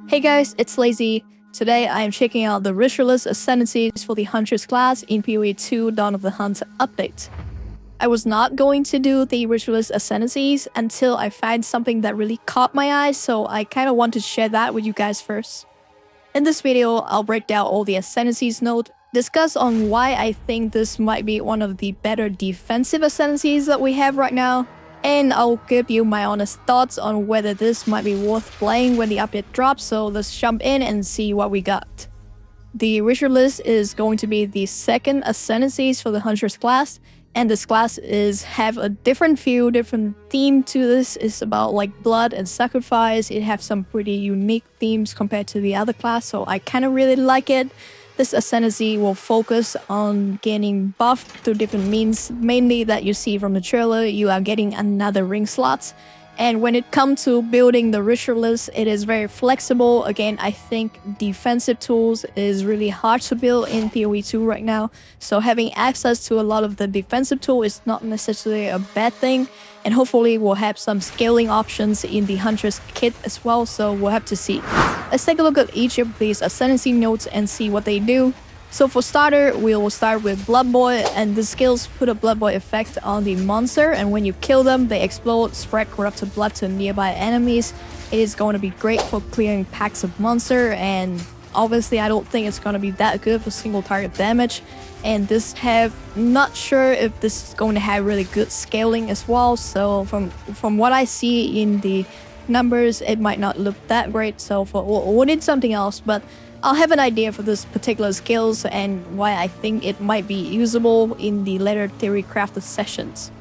Hey guys, it's Lazy. Today I am checking out the Ritualist Ascendancy for the Huntress class in PoE 2 Dawn of the Hunt update. I was not going to do the Ritualist Ascendancies until I found something that really caught my eye, so I kinda want to share that with you guys first. In this video, I'll break down all the Ascendancies note, discuss on why I think this might be one of the better defensive Ascendancies that we have right now, and I'll give you my honest thoughts on whether this might be worth playing when the update drops, so let's jump in and see what we got. The Ritualist is going to be the second Ascendancies for the Huntress class, and this class have a different feel, different theme to this. It's about like blood and sacrifice. It has some pretty unique themes compared to the other class, so I kind of really like it. This Ascendancy will focus on gaining buff through different means, mainly that you see from the trailer. You are getting another ring slot. And when it comes to building the Ritualist, it is very flexible. Again, I think defensive tools is really hard to build in PoE 2 right now. So having access to a lot of the defensive tool is not necessarily a bad thing. And hopefully we'll have some scaling options in the Huntress kit as well, so we'll have to see. Let's take a look at each of these Ascendancy notes and see what they do. So for starter, we will start with Blood Boy, and the skills put a Blood Boy effect on the monster, and when you kill them, they explode, spread corrupted blood to nearby enemies. It is going to be great for clearing packs of monster, and obviously I don't think it's going to be that good for single target damage. And not sure if this is going to have really good scaling as well, so from what I see in the numbers, it might not look that great, so we'll need something else, but I'll have an idea for this particular skills and why I think it might be usable in the later Theorycraft sessions.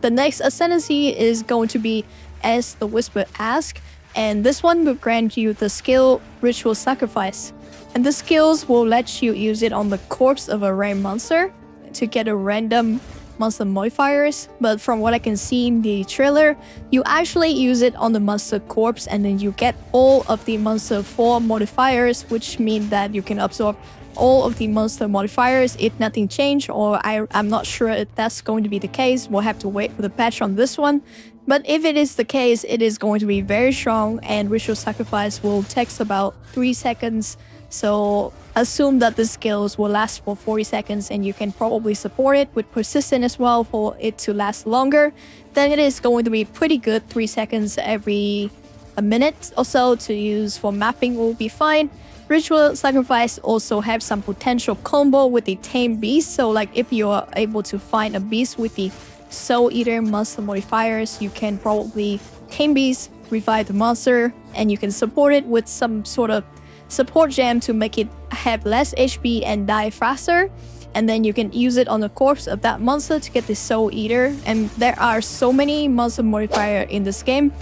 The next Ascendancy is going to be As the Whisper Ask, and this one will grant you the skill Ritual Sacrifice. And the skills will let you use it on the corpse of a rare monster to get a random monster modifiers, but from what I can see in the trailer, you actually use it on the monster corpse and then you get all of the monster 4 modifiers, which mean that you can absorb all of the monster modifiers if nothing changed, or I'm not sure if that's going to be the case. We'll have to wait for the patch on this one. But if it is the case, it is going to be very strong, and Ritual Sacrifice will take about 3 seconds. So assume that the skills will last for 40 seconds and you can probably support it with Persistence as well for it to last longer. Then it is going to be pretty good. 3 seconds every a minute or so to use for mapping will be fine. Ritual Sacrifice also have some potential combo with the Tame Beast. So like if you are able to find a beast with the Soul Eater monster modifiers, you can probably Tame Beast, revive the monster, and you can support it with some sort of support gem to make it have less HP and die faster, and then you can use it on the corpse of that monster to get the Soul Eater. And there are so many monster modifier in this game,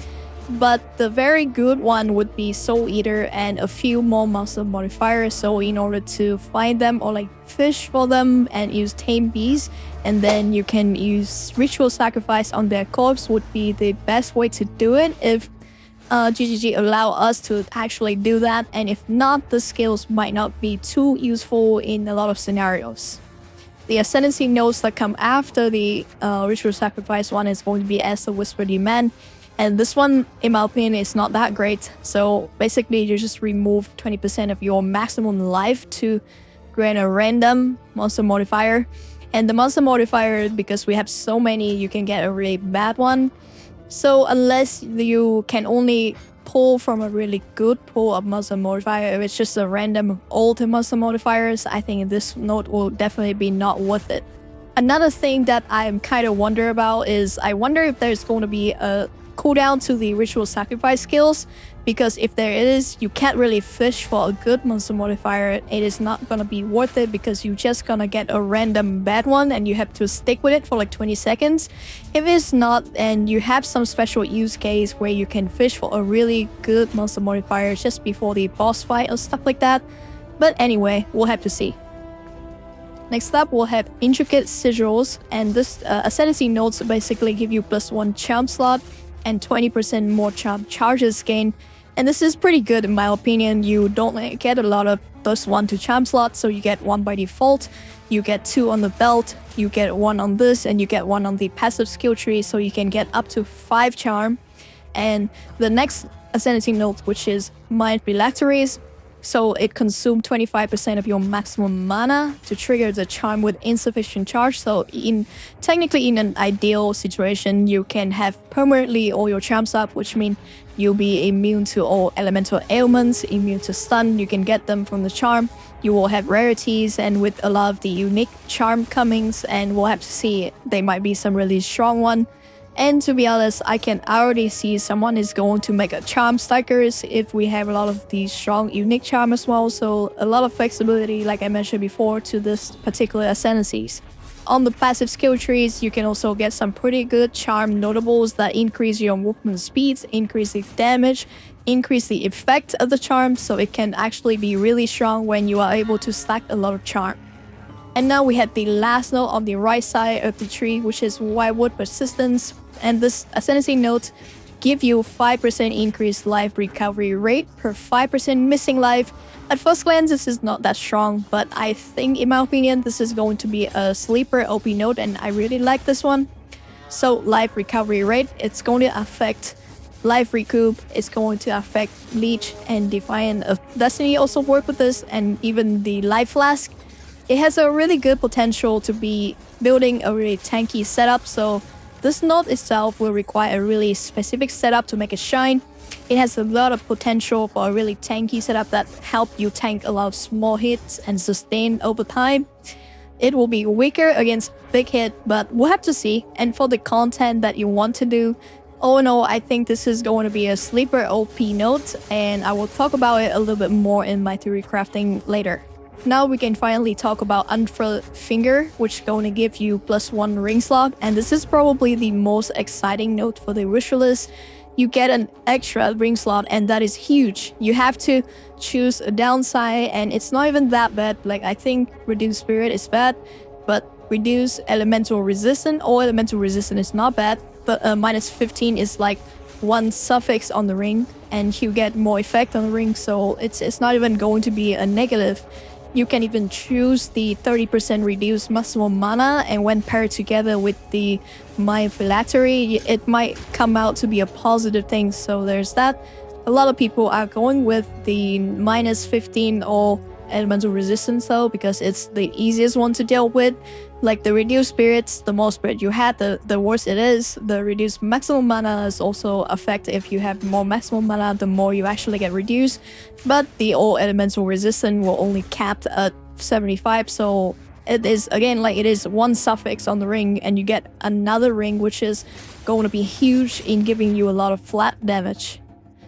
but the very good one would be Soul Eater and a few more monster modifiers. So in order to find them or like fish for them and use Tame Beast, and then you can use Ritual Sacrifice on their corpse would be the best way to do it if GGG allow us to actually do that, and if not, the skills might not be too useful in a lot of scenarios. The Ascendancy notes that come after the Ritual Sacrifice one is going to be As the Whisper Demand, and this one, in my opinion, is not that great. So basically, you just remove 20% of your maximum life to grant a random monster modifier, and the monster modifier, because we have so many, you can get a really bad one. So unless you can only pull from a really good pool of monster modifier, if it's just a random old monster modifiers, I think this note will definitely be not worth it. Another thing that I'm kind of wonder about is I wonder if there's going to be a cooldown to the Ritual Sacrifice skills, because if there is, you can't really fish for a good monster modifier. It is not gonna be worth it because you're just gonna get a random bad one and you have to stick with it for like 20 seconds. If it's not, and you have some special use case where you can fish for a really good monster modifier just before the boss fight or stuff like that. But anyway, we'll have to see. Next up, we'll have Intricate Sigils, and this Ascendancy notes basically give you +1 charm slot and 20% more charm charges gained. And this is pretty good in my opinion. You don't get a lot of +1 to charm slots, so you get 1 by default, you get 2 on the belt, you get 1 on this, and you get 1 on the passive skill tree, so you can get up to 5 charm. And the next Ascendancy note, which is Mind Phylacteries. So it consumes 25% of your maximum mana to trigger the charm with insufficient charge. So technically in an ideal situation, you can have permanently all your charms up, which means you'll be immune to all elemental ailments, immune to stun. You can get them from the charm. You will have rarities, and with a lot of the unique charm comings, and we'll have to see, they might be some really strong one. And to be honest, I can already see someone is going to make a charm stackers if we have a lot of these strong unique charm as well. So a lot of flexibility, like I mentioned before, to this particular ascendancies. On the passive skill trees, you can also get some pretty good charm notables that increase your movement speeds, increase the damage, increase the effect of the charm, so it can actually be really strong when you are able to stack a lot of charm. And now we have the last note on the right side of the tree, which is Wildwood Persistence. And this Ascendancy note give you 5% increased life recovery rate per 5% missing life. At first glance, this is not that strong, but I think, in my opinion, this is going to be a sleeper OP note, and I really like this one. So life recovery rate, it's going to affect life recoup, it's going to affect Leech, and Defiance of Destiny also work with this, and even the Life Flask. It has a really good potential to be building a really tanky setup, so this node itself will require a really specific setup to make it shine. It has a lot of potential for a really tanky setup that help you tank a lot of small hits and sustain over time. It will be weaker against big hit, but we'll have to see. And for the content that you want to do, all in all, I think this is going to be a sleeper OP node, and I will talk about it a little bit more in my theory crafting later. Now we can finally talk about Unfurled Finger, which is going to give you +1 ring slot, and this is probably the most exciting note for the Ritualist. You get an extra ring slot, and that is huge. You have to choose a downside, and it's not even that bad. Like, I think Reduced Spirit is bad, but Reduced Elemental Resistance or Elemental Resistance is not bad, but -15 is like one suffix on the ring, and you get more effect on the ring, so it's not even going to be a negative. You can even choose the 30% reduced maximum mana, and when paired together with the Mind Phylactery, it might come out to be a positive thing, so there's that. A lot of people are going with the -15 or elemental resistance though, because it's the easiest one to deal with. Like the reduced spirits, the more spirit you had, the worse it is. The reduced maximum mana is also affect if you have more maximum mana, the more you actually get reduced. But the all elemental resistance will only capped at 75, so it is, again, like it is one suffix on the ring, and you get another ring, which is going to be huge in giving you a lot of flat damage,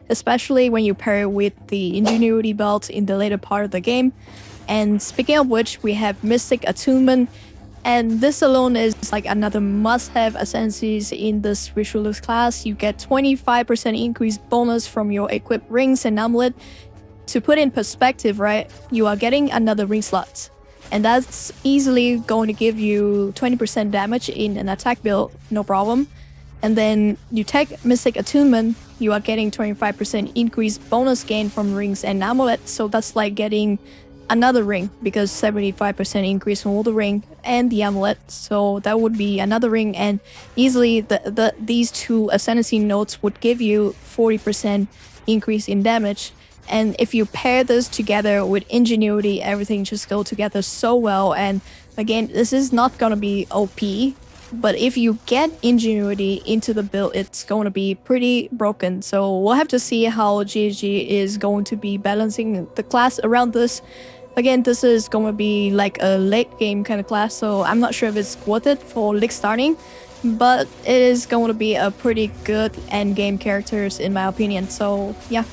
especially when you pair it with the Ingenuity belt in the later part of the game. And speaking of which, we have Mystic Attunement, and this alone is like another must-have ascendancies in this Ritualist class. You get 25% increased bonus from your equipped rings and amulet. To put in perspective, right, you are getting another ring slot, and that's easily going to give you 20% damage in an attack build, no problem. And then you take Mystic Attunement, you are getting 25% increased bonus gain from rings and amulet, so that's like getting another ring, because 75% increase from all the ring and the amulet, so that would be another ring, and easily these two ascendancy notes would give you 40% increase in damage. And if you pair this together with Ingenuity, everything just go together so well. And again, this is not gonna be OP, but if you get Ingenuity into the build, it's going to be pretty broken. So we'll have to see how GG is going to be balancing the class around this. Again, this is going to be like a late game kind of class, so I'm not sure if it's worth it for league starting, but it is going to be a pretty good end game characters in my opinion. So yeah,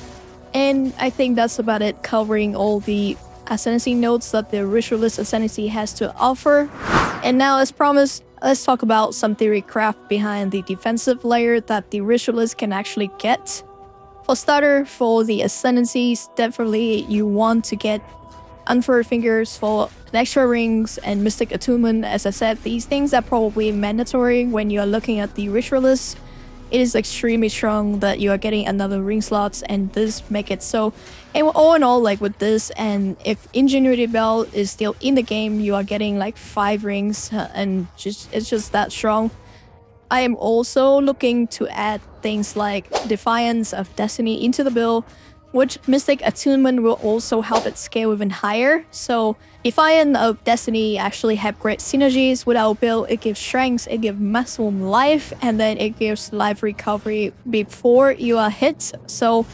and I think that's about it, covering all the ascendancy notes that the Ritualist Ascendancy has to offer. And now, as promised, let's talk about some theorycraft behind the defensive layer that the Ritualist can actually get. For starter, for the ascendancies, definitely you want to get Unfurled Fingers for extra rings and Mystic Attunement. As I said, these things are probably mandatory when you are looking at the Ritualist. It is extremely strong that you are getting another ring slots, and this make it so. And all in all, like with this, and if Ingenuity belt is still in the game, you are getting like 5 rings, and it's just that strong. I am also looking to add things like Defiance of Destiny into the build, which Mystic Attunement will also help it scale even higher. So Defiance of Destiny actually have great synergies with our build. It gives strength, it gives maximum life, and then it gives life recovery before you are hit. So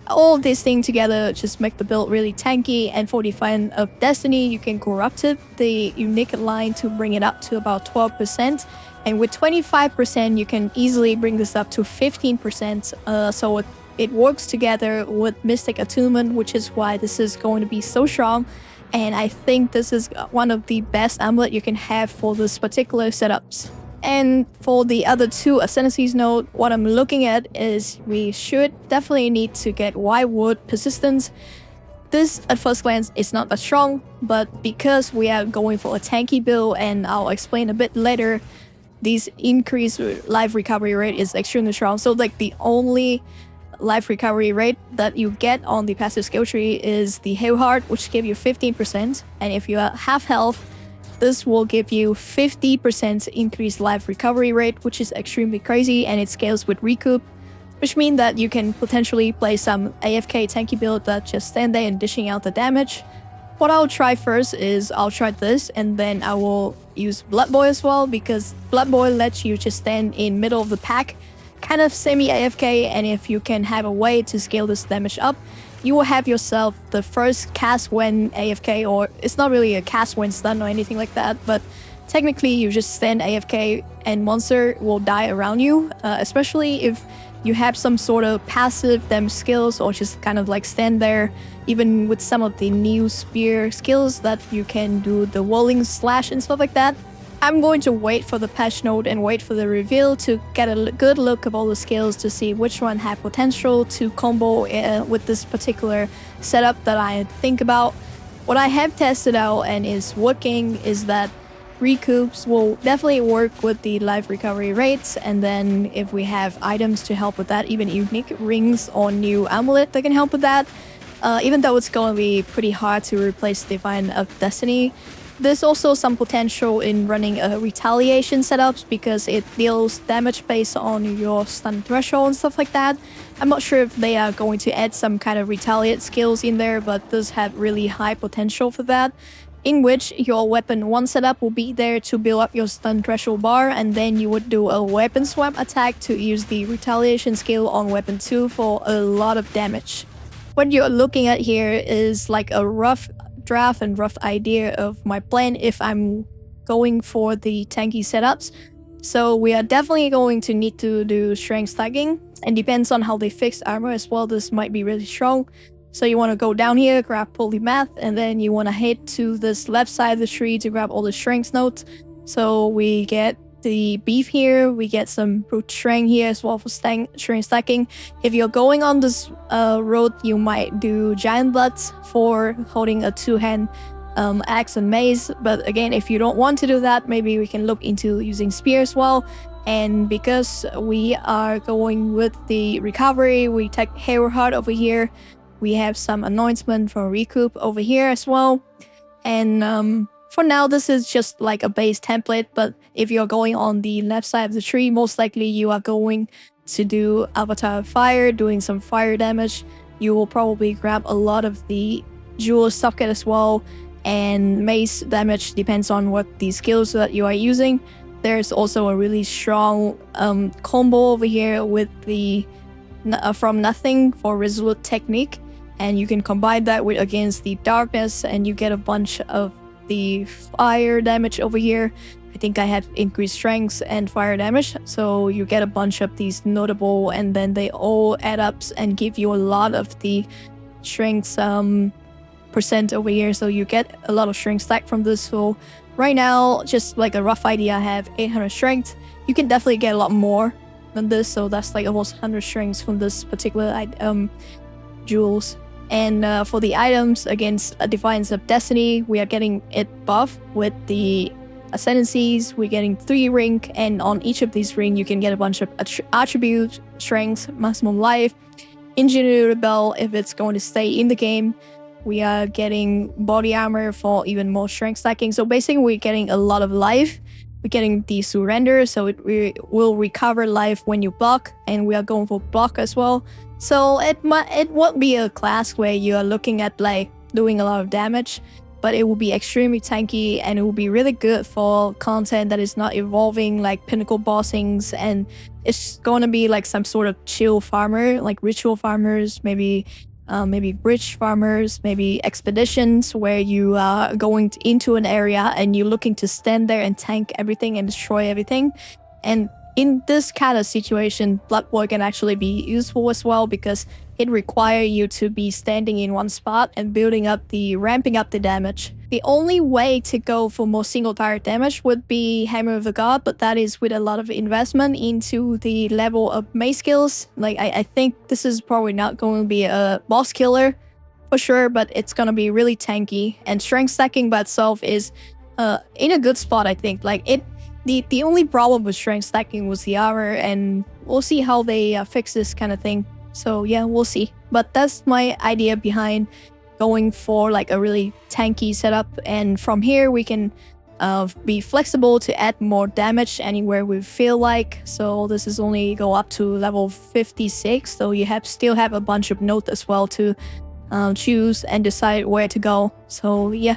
all of these things together just make the build really tanky. And for Defiance of Destiny, you can corrupt it, the unique line, to bring it up to about 12%. And with 25%, you can easily bring this up to 15%. So it works together with Mystic Attunement, which is why this is going to be so strong. And I think this is one of the best amulet you can have for this particular setups. And for the other two Ascendancies node, what I'm looking at is we should definitely need to get Wildwood Persistence. This at first glance is not that strong, but because we are going for a tanky build, and I'll explain a bit later, these increased life recovery rate is extremely strong. So like the only life recovery rate that you get on the passive skill tree is the Hail Heart, which gives you 15%. And if you are half health, this will give you 50% increased life recovery rate, which is extremely crazy, and it scales with recoup, which means that you can potentially play some AFK tanky build that just stand there and dishing out the damage. What I'll try first is I'll try this, and then I will use Blood Boy as well, because Blood Boy lets you just stand in middle of the pack, kind of semi-AFK, and if you can have a way to scale this damage up, you will have yourself the first cast when AFK, or it's not really a cast when stun or anything like that, but technically you just stand AFK and monster will die around you, especially if you have some sort of passive damage skills, or just kind of like stand there. Even with some of the new spear skills that you can do the whirling slash and stuff like that. I'm going to wait for the patch note and wait for the reveal to get a good look of all the skills to see which one have potential to combo with this particular setup that I think about. What I have tested out and is working is that recoups will definitely work with the life recovery rates, and then if we have items to help with that, even unique rings or new amulet that can help with that, even though it's going to be pretty hard to replace Defiance of Destiny, there's also some potential in running a retaliation setups because it deals damage based on your stun threshold and stuff like that. I'm not sure if they are going to add some kind of retaliate skills in there, but this had really high potential for that, in which your weapon 1 setup will be there to build up your stun threshold bar, and then you would do a weapon swap attack to use the retaliation skill on weapon 2 for a lot of damage. What you're looking at here is like a rough draft and rough idea of my plan if I'm going for the tanky setups. So we are definitely going to need to do strength stacking, and depends on how they fix armor as well, this might be really strong. So you want to go down here, grab polymath, and then you want to head to this left side of the tree to grab all the strength notes. So we get the beef here, we get some brute strength here as well for strength stacking. If you're going on this road, you might do giant bloods for holding a 2-hand axe and mace, but again, if you don't want to do that, maybe we can look into using spear as well. And because we are going with the recovery, we take Hail Heart over here, we have some anointment for recoup over here as well. And for now, this is just like a base template, but if you're going on the left side of the tree, most likely you are going to do Avatar of Fire, doing some fire damage. You will probably grab a lot of the jewel socket as well, and mace damage depends on what the skills that you are using. There's also a really strong combo over here with the From Nothing for Resolute Technique, and you can combine that with against the darkness, and you get a bunch of the fire damage over here. I think I had increased strength and fire damage, so you get a bunch of these notable, and then they all add up and give you a lot of the strength percent over here, so you get a lot of strength stack from this. So right now, just like a rough idea, I have 800 strength. You can definitely get a lot more than this, so that's like almost 100 strengths from this particular jewels. And for the items against Defiance of Destiny, we are getting it buff with the Ascendancies. We're getting 3 ring, and on each of these ring, you can get a bunch of attributes, strength, maximum life, Ingenuity Bell if it's going to stay in the game. We are getting body armor for even more strength stacking. So basically, we're getting a lot of life. we're getting the surrender, so it will recover life when you block, and we are going for block as well. So it won't be a class where you are looking at like doing a lot of damage, but it will be extremely tanky, and it will be really good for content that is not evolving, like pinnacle bossings, and it's going to be like some sort of chill farmer, like ritual farmers, maybe bridge farmers, maybe expeditions where you are going into an area and you're looking to stand there and tank everything and destroy everything. And in this kind of situation, Blood Boy can actually be useful as well, because it requires you to be standing in one spot and ramping up the damage. The only way to go for more single target damage would be Hammer of the God, but that is with a lot of investment into the level of mace skills. Like I think this is probably not going to be a boss killer for sure, but it's going to be really tanky, and strength stacking by itself is in a good spot, I think. Like the only problem with strength stacking was the armor, and we'll see how they fix this kind of thing. So yeah, we'll see. But that's my idea behind going for like a really tanky setup, and from here we can be flexible to add more damage anywhere we feel like. So this is only go up to level 56, so you still have a bunch of nodes as well to choose and decide where to go. So yeah.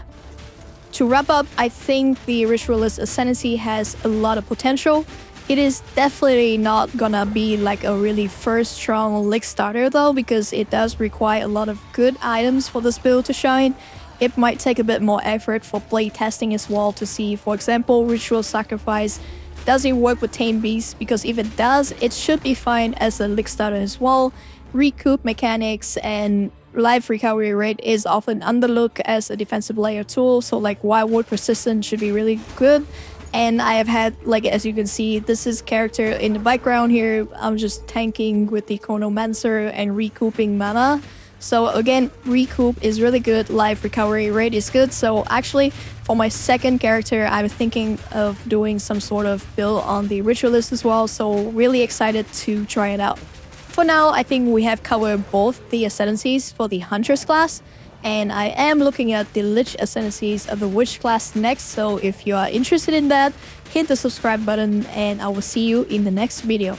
To wrap up, I think the Ritualist Ascendancy has a lot of potential. It is definitely not gonna be like a really first strong lig starter though, because it does require a lot of good items for this build to shine. It might take a bit more effort for play testing as well to see, for example, Ritual Sacrifice, does it work with Tame Beasts? Because if it does, it should be fine as a lig starter as well. Recoup mechanics and life recovery rate is often underlooked as a defensive layer tool, so like Wildwood Persistence should be really good. And I have had, like, as you can see, this is character in the background here. I'm just tanking with the Chronomancer and recouping mana. So again, recoup is really good, life recovery rate is good. So actually, for my second character, I'm thinking of doing some sort of build on the Ritualist as well. So really excited to try it out. For now, I think we have covered both the Ascendancies for the Huntress class, and I am looking at the Lich Ascendancies of the Witch class next, so if you are interested in that, hit the subscribe button, and I will see you in the next video.